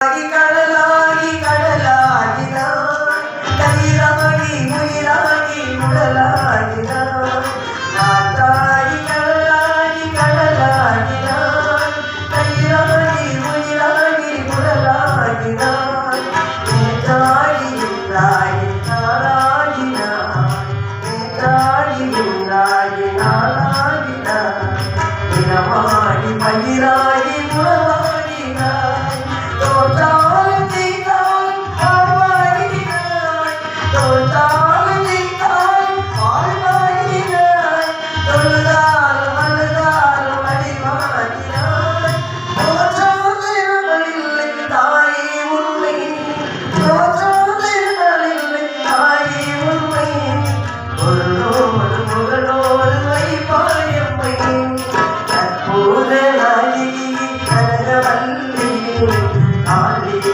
கடலாகி கடலாகினான் கயிறாகி உயிராகி உடலாகினான் காத்தாகி கடலாகி கடலாகினான் கயிறாகி உயிராகி உடலாகினான் நேற்றாகி இன்றாகி நாளாகினான் நேற்றாகி இன்றாகி நாளாகினான் தினமாகி பயிராகி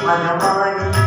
மகமாயி